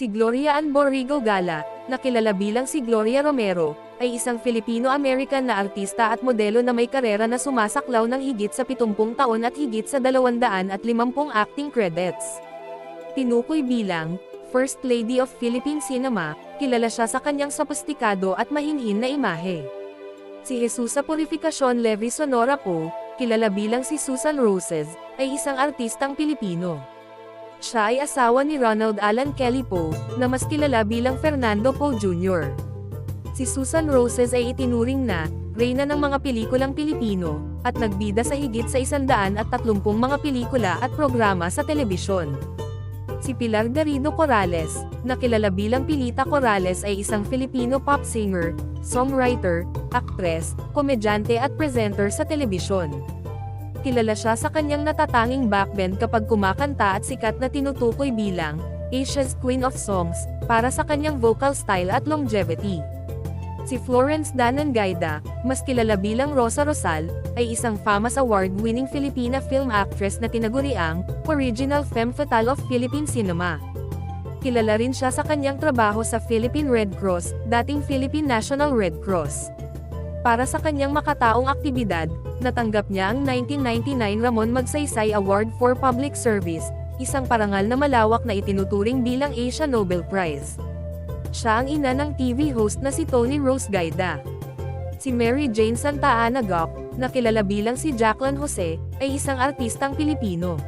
Si Gloria Ann Borrego Gala, na kilala bilang si Gloria Romero, ay isang Filipino-American na artista at modelo na may karera na sumasaklaw ng higit sa 70 taon at higit sa 250 acting credits. Tinukoy bilang First Lady of Philippine Cinema, kilala siya sa kanyang sopistikado at mahinhin na imahe. Si Jesusa Purificacion Levi Sonora po, kilala bilang si Susan Roses, ay isang artistang Pilipino. Siya ay asawa ni Ronald Alan Kelly Poe, na mas kilala bilang Fernando Poe Jr. Si Susan Roses ay itinuring na reyna ng mga pelikulang Pilipino, at nagbida sa higit sa 130 mga pelikula at programa sa telebisyon. Si Pilar Garrido Corrales, na kilala bilang Pilita Corrales ay isang Filipino pop singer, songwriter, actress, komedyante at presenter sa telebisyon. Kilala siya sa kanyang natatanging backbend kapag kumakanta at sikat na tinutukoy bilang Asia's Queen of Songs, para sa kanyang vocal style at longevity. Si Florence Danan Gaida, mas kilala bilang Rosa Rosal, ay isang FAMAS Award-winning Filipina film actress na tinaguriang Original Femme Fatale of Philippine Cinema. Kilala rin siya sa kanyang trabaho sa Philippine Red Cross, dating Philippine National Red Cross. Para sa kanyang makataong aktibidad, natanggap niya ang 1999 Ramon Magsaysay Award for Public Service, isang parangal na malawak na itinuturing bilang Asia Nobel Prize. Siya ang ina ng TV host na si Tony Rose Gaida. Si Mary Jane Santa Ana Gop, na kilala bilang si Jacqueline Jose, ay isang artistang Pilipino.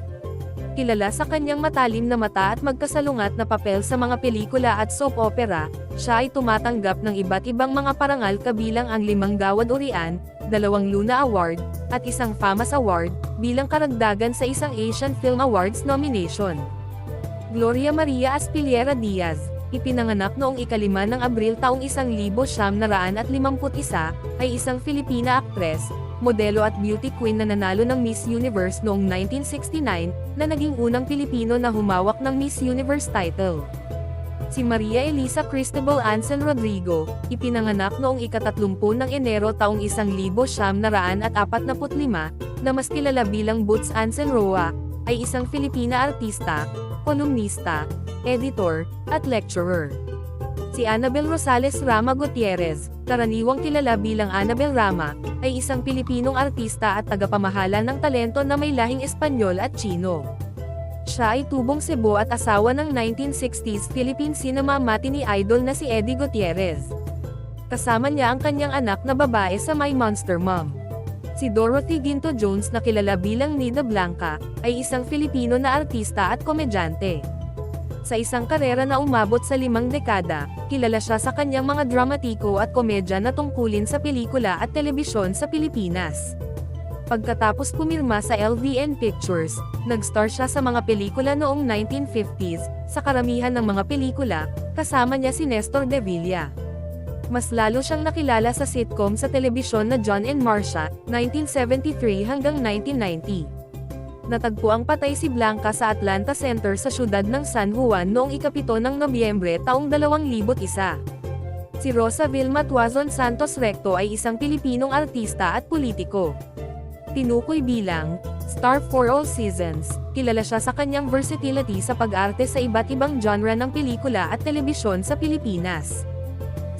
Kilala sa kanyang matalim na mata at magkasalungat na papel sa mga pelikula at soap opera, siya ay tumatanggap ng iba't ibang mga parangal kabilang ang 5 Gawad Urian, 2 Luna Award, at isang FAMAS Award, bilang karagdagan sa isang Asian Film Awards nomination. Gloria Maria Aspiliera Diaz, ipinanganak noong 5 ng Abril taong 1951, ay isang Filipina actress, modelo at beauty queen na nanalo ng Miss Universe noong 1969, na naging unang Pilipino na humawak ng Miss Universe title. Si Maria Elisa Cristobal Anson Rodrigo, ipinanganak noong 30 ng Enero taong 1945, na mas kilala bilang Boots Anson Roa, ay isang Filipina artista, kolumnista, editor, at lecturer. Si Annabel Rosales Rama Gutierrez, karaniwang kilala bilang Annabel Rama, ay isang Pilipinong artista at tagapamahala ng talento na may lahing Espanyol at Chino. Siya ay tubong Cebu at asawa ng 1960s Philippine Cinema matinee idol na si Eddie Gutierrez. Kasama niya ang kanyang anak na babae sa My Monster Mom. Si Dorothy Ginto Jones, na kilala bilang Nida Blanca, ay isang Filipino na artista at komedyante. Sa isang karera na umabot sa 5 dekada, kilala siya sa kanyang mga dramatiko at komedya na tungkulin sa pelikula at telebisyon sa Pilipinas. Pagkatapos pumirma sa LVN Pictures, nag-star siya sa mga pelikula noong 1950s, sa karamihan ng mga pelikula, kasama niya si Nestor De Villa. Mas lalo siyang nakilala sa sitcom sa telebisyon na John and Marcia, 1973 hanggang 1990. Natagpuang patay si Blanca sa Atlanta Center sa siyudad ng San Juan noong 7 ng Nobyembre taong 2001. Si Rosa Vilma Tuazon Santos Recto ay isang Pilipinong artista at politiko. Tinukoy bilang Star for All Seasons, kilala siya sa kanyang versatility sa pag-arte sa iba't ibang genre ng pelikula at telebisyon sa Pilipinas.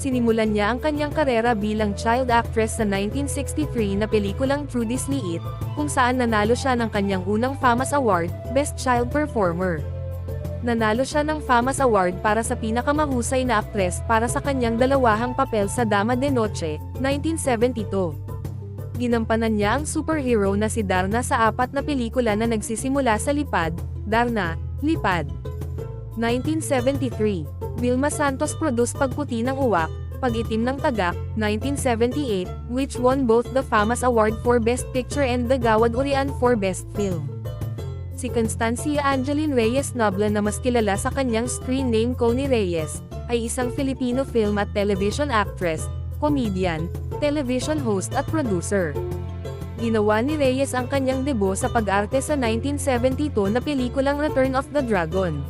Sinimulan niya ang kanyang karera bilang child actress sa 1963 na pelikulang Trudy's Liit, kung saan nanalo siya ng kanyang unang FAMAS Award, Best Child Performer. Nanalo siya ng FAMAS Award para sa pinakamahusay na aktres para sa kanyang dalawahang papel sa Dama de Noche, 1972. Ginampanan niya ang superhero na si Darna sa 4 na pelikula na nagsisimula sa Lipad, Darna, Lipad. 1973, Vilma Santos produced Pagputi ng Uwak, Pag-itim ng Tagak, 1978, which won both the FAMAS Award for Best Picture and the Gawad Urian for Best Film. Si Constancia Angeline Reyes Noble, na mas kilala sa kanyang screen name Connie Reyes, ay isang Filipino film at television actress, comedian, television host at producer. Ginawa ni Reyes ang kanyang debut sa pag-arte sa 1972 na pelikulang Return of the Dragon.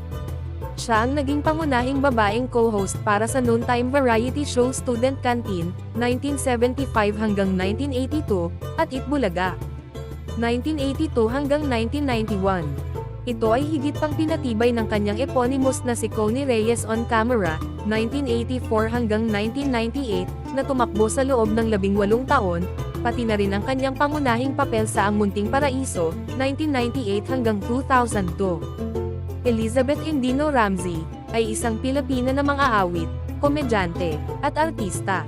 Siya ang naging pangunahing babaeng co-host para sa noontime variety show Student Canteen, 1975 hanggang 1982, at Itbulaga, 1982 hanggang 1991. Ito ay higit pang pinatibay ng kanyang eponymous na si Connie Reyes on Camera, 1984 hanggang 1998, na tumakbo sa loob ng 18 taon, pati na rin ang kanyang pangunahing papel sa Ang Munting Paraiso, 1998 hanggang 2002. Elizabeth Endino Ramsey, ay isang Pilipina na mang-aawit, komedyante, at artista.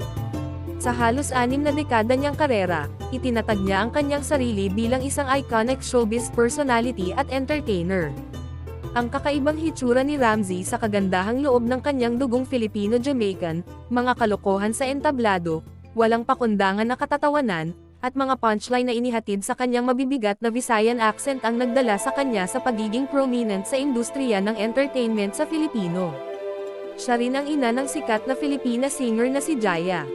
Sa halos 6 na dekada niyang karera, itinatag niya ang kanyang sarili bilang isang iconic showbiz personality at entertainer. Ang kakaibang hitsura ni Ramsey sa kagandahang loob ng kanyang dugong Filipino-Jamaican, mga kalokohan sa entablado, walang pakundangan na katatawanan, at mga punchline na inihatid sa kanyang mabibigat na Visayan accent ang nagdala sa kanya sa pagiging prominent sa industriya ng entertainment sa Filipino. Siya rin ang ina ng sikat na Filipina singer na si Jaya.